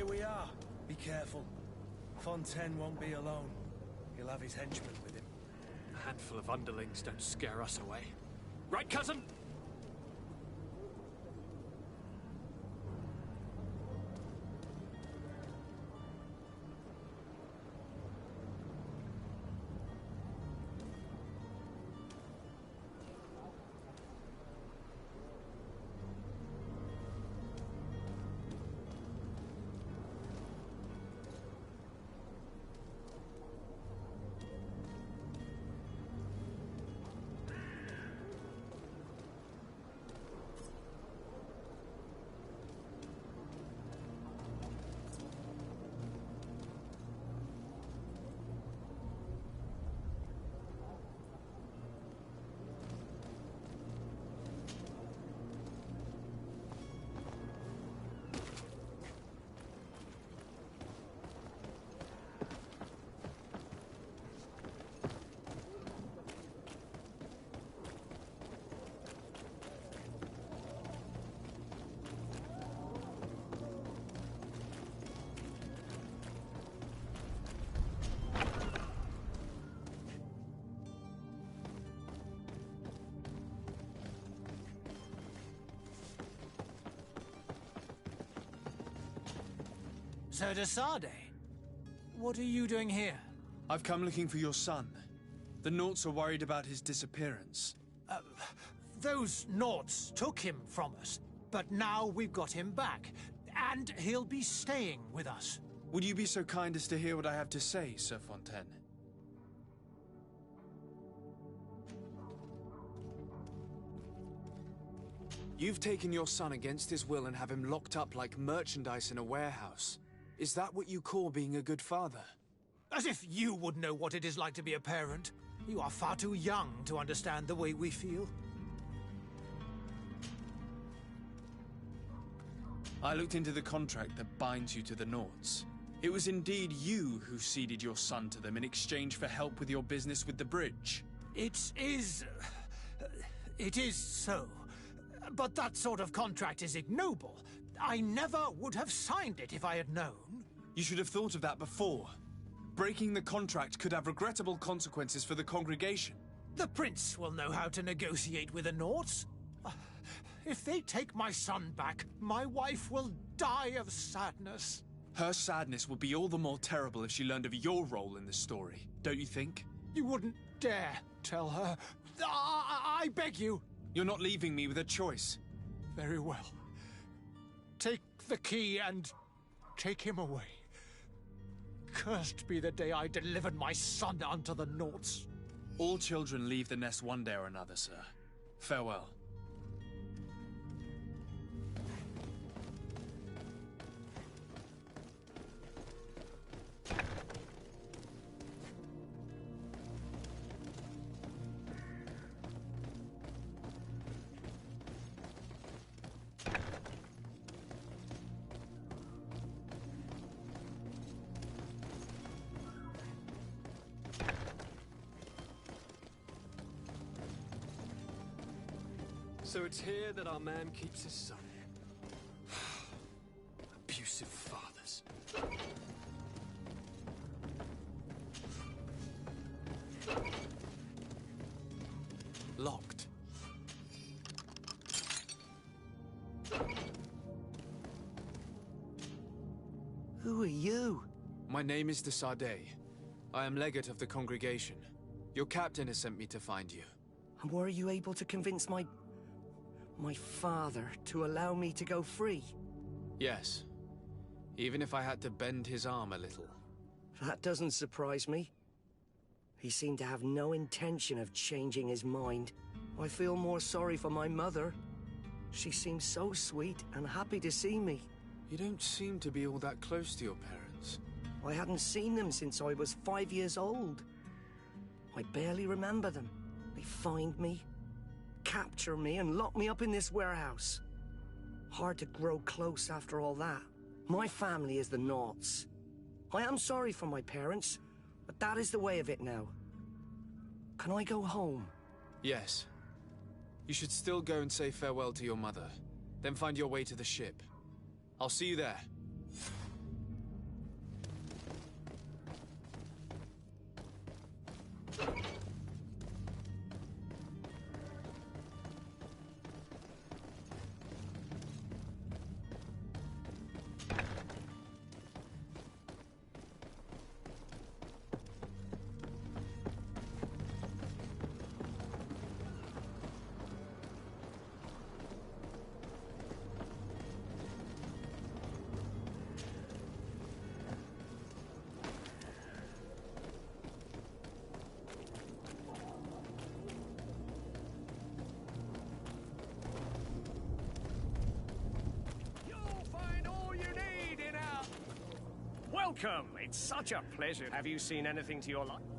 here we are. Be careful. Fontaine won't be alone. He'll have his henchmen with him. A handful of underlings don't scare us away. Right, cousin? Sir de Sade, what are you doing here? I've come looking for your son. The Naughts are worried about his disappearance. Those Naughts took him from us, but now we've got him back, and he'll be staying with us. Would you be so kind as to hear what I have to say, Sir Fontaine? You've taken your son against his will and have him locked up like merchandise in a warehouse. Is that what you call being a good father? As if you would know what it is like to be a parent. You are far too young to understand the way we feel. I looked into the contract that binds you to the Naughts. It was indeed you who ceded your son to them in exchange for help with your business with the bridge. It is so. But that sort of contract is ignoble. I never would have signed it if I had known. You should have thought of that before. Breaking the contract could have regrettable consequences for the congregation. The prince will know how to negotiate with the Naughts. If they take my son back, my wife will die of sadness. Her sadness would be all the more terrible if she learned of your role in the story, don't you think? You wouldn't dare tell her. I beg you. You're not leaving me with a choice. Very well. Take the key and take him away. Cursed be the day I delivered my son unto the Naughts. All children leave the nest one day or another, sir. Farewell. So it's here that our man keeps his son. Abusive fathers. Locked. Who are you? My name is de Sade. I am legate of the congregation. Your captain has sent me to find you. And were you able to convince my father to allow me to go free? Yes. Even if I had to bend his arm a little. That doesn't surprise me. He seemed to have no intention of changing his mind. I feel more sorry for my mother. She seemed so sweet and happy to see me. You don't seem to be all that close to your parents. I hadn't seen them since I was 5 years old. I barely remember them. They find me, capture me, and lock me up in this warehouse. Hard to grow close after all that. My family is the Naughts. I am sorry for my parents, but that is the way of it now. Can I go home? Yes. You should still go and say farewell to your mother. Then find your way to the ship. I'll see you there. Welcome! It's such a pleasure. Have you seen anything to your liking?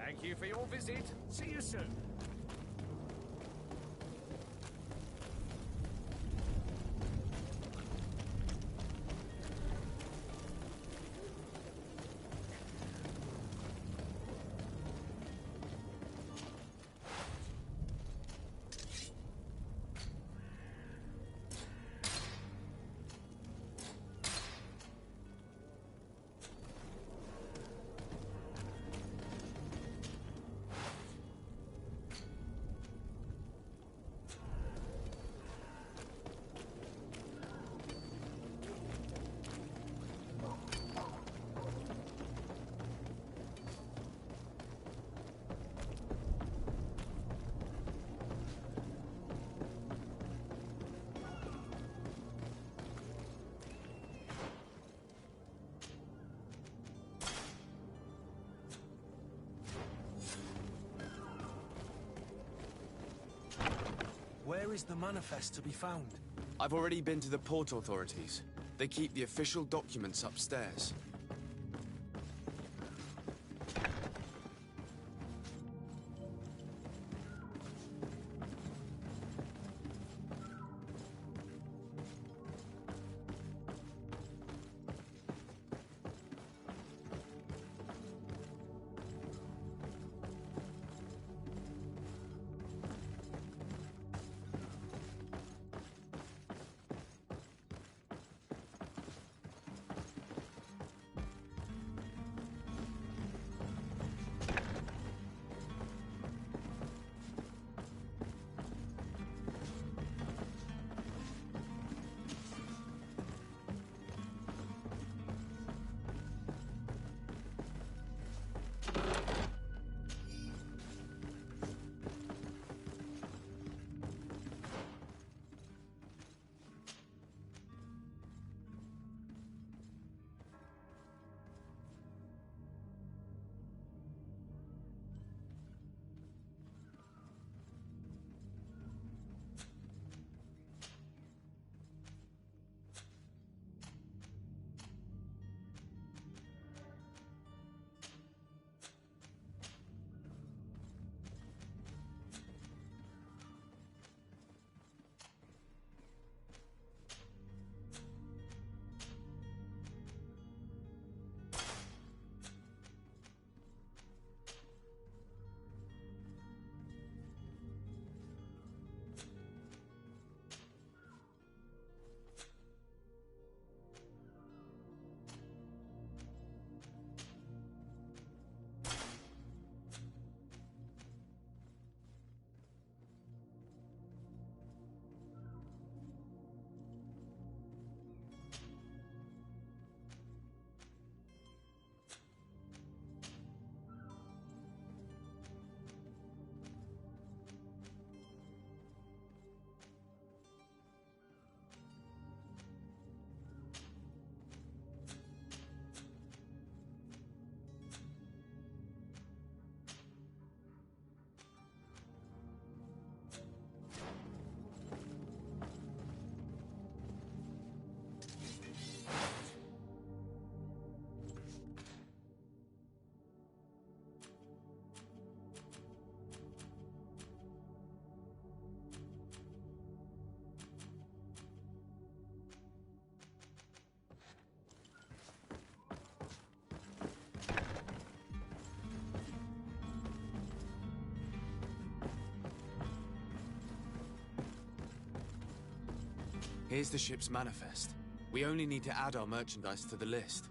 Thank you for your visit. See you soon. Where is the manifest to be found? I've already been to the port authorities. They keep the official documents upstairs. Here's the ship's manifest. We only need to add our merchandise to the list.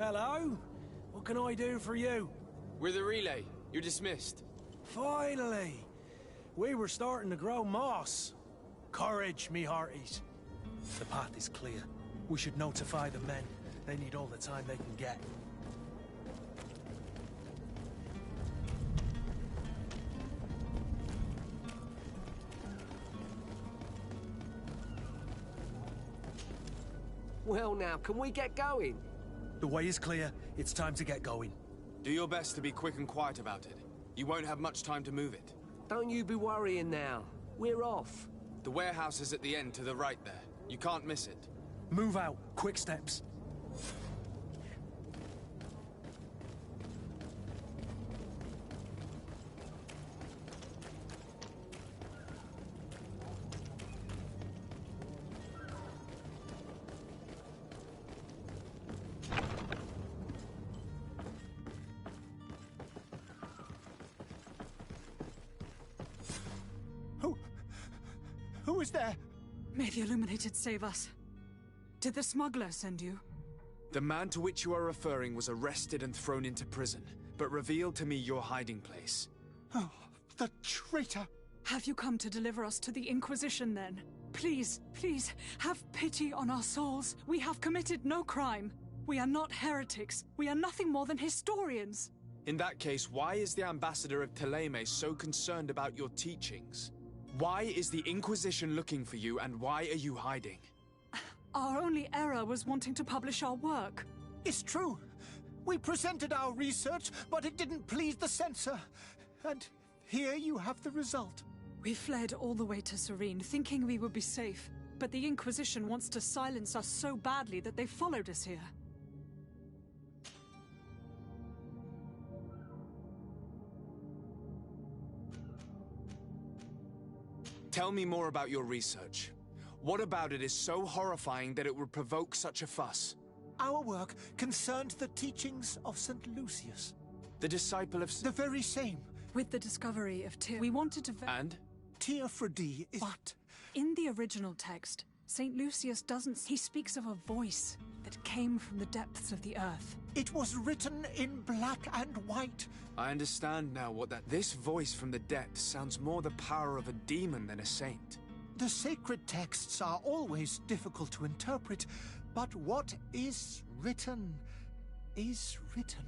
Hello? What can I do for you? We're the relay. You're dismissed. Finally! We were starting to grow moss. Courage, me hearties. The path is clear. We should notify the men. They need all the time they can get. Well now, can we get going? The way is clear. It's time to get going. Do your best to be quick and quiet about it. You won't have much time to move it. Don't you be worrying now. We're off. The warehouse is at the end to the right there. You can't miss it. Move out. Quick steps. Who is there? May the Illuminated save us. Did the smuggler send you? The man to which you are referring was arrested and thrown into prison, but revealed to me your hiding place. Oh, the traitor! Have you come to deliver us to the Inquisition, then? Please, please, have pity on our souls. We have committed no crime. We are not heretics. We are nothing more than historians. In that case, why is the ambassador of Teleme so concerned about your teachings? Why is the Inquisition looking for you, and why are you hiding? Our only error was wanting to publish our work. It's true. We presented our research, but it didn't please the censor. And here you have the result. We fled all the way to Serene, thinking we would be safe. But the Inquisition wants to silence us so badly that they followed us here. Tell me more about your research. What about it is so horrifying that it would provoke such a fuss? Our work concerned the teachings of St. Lucius. The disciple of... The very same. With the discovery of Tyr, we wanted to... And? Teophrody is... But... In the original text, St. Lucius doesn't... He speaks of a voice that came from the depths of the earth. It was written in black and white. I understand now what that... This voice from the depths sounds more the power of a demon than a saint. The sacred texts are always difficult to interpret, but what is written is written.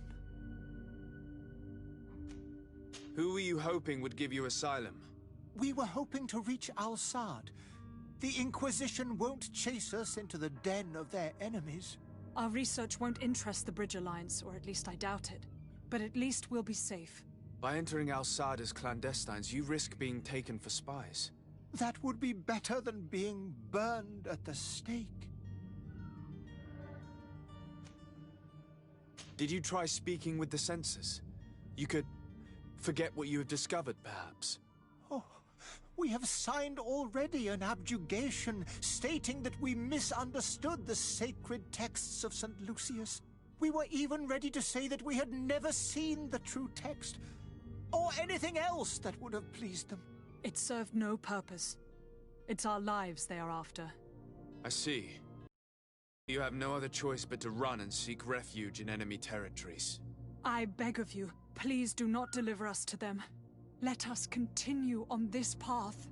Who were you hoping would give you asylum? We were hoping to reach Al-Sad. The Inquisition won't chase us into the den of their enemies. Our research won't interest the Bridge Alliance, or at least I doubt it. But at least we'll be safe. By entering Al-Sad as clandestines, you risk being taken for spies. That would be better than being burned at the stake. Did you try speaking with the censors? You could forget what you have discovered, perhaps. Oh, we have signed already an abjugation stating that we misunderstood the sacred texts of St. Lucius. We were even ready to say that we had never seen the true text, or anything else that would have pleased them. It served no purpose. It's our lives they are after. I see. You have no other choice but to run and seek refuge in enemy territories. I beg of you, please do not deliver us to them. Let us continue on this path.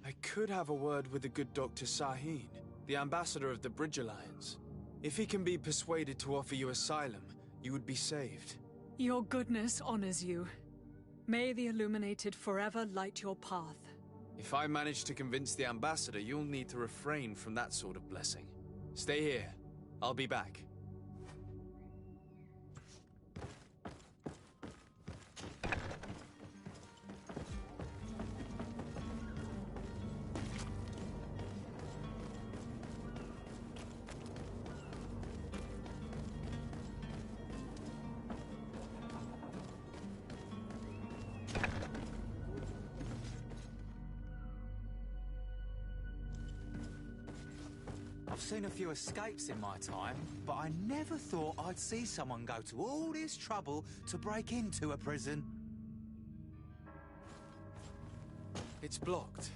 I could have a word with the good Dr. Sahin, the ambassador of the Bridge Alliance. If he can be persuaded to offer you asylum, you would be saved. Your goodness honors you. May the Illuminated forever light your path. If I manage to convince the ambassador, you'll need to refrain from that sort of blessing. Stay here. I'll be back. I've seen a few escapes in my time, but I never thought I'd see someone go to all this trouble to break into a prison. It's blocked.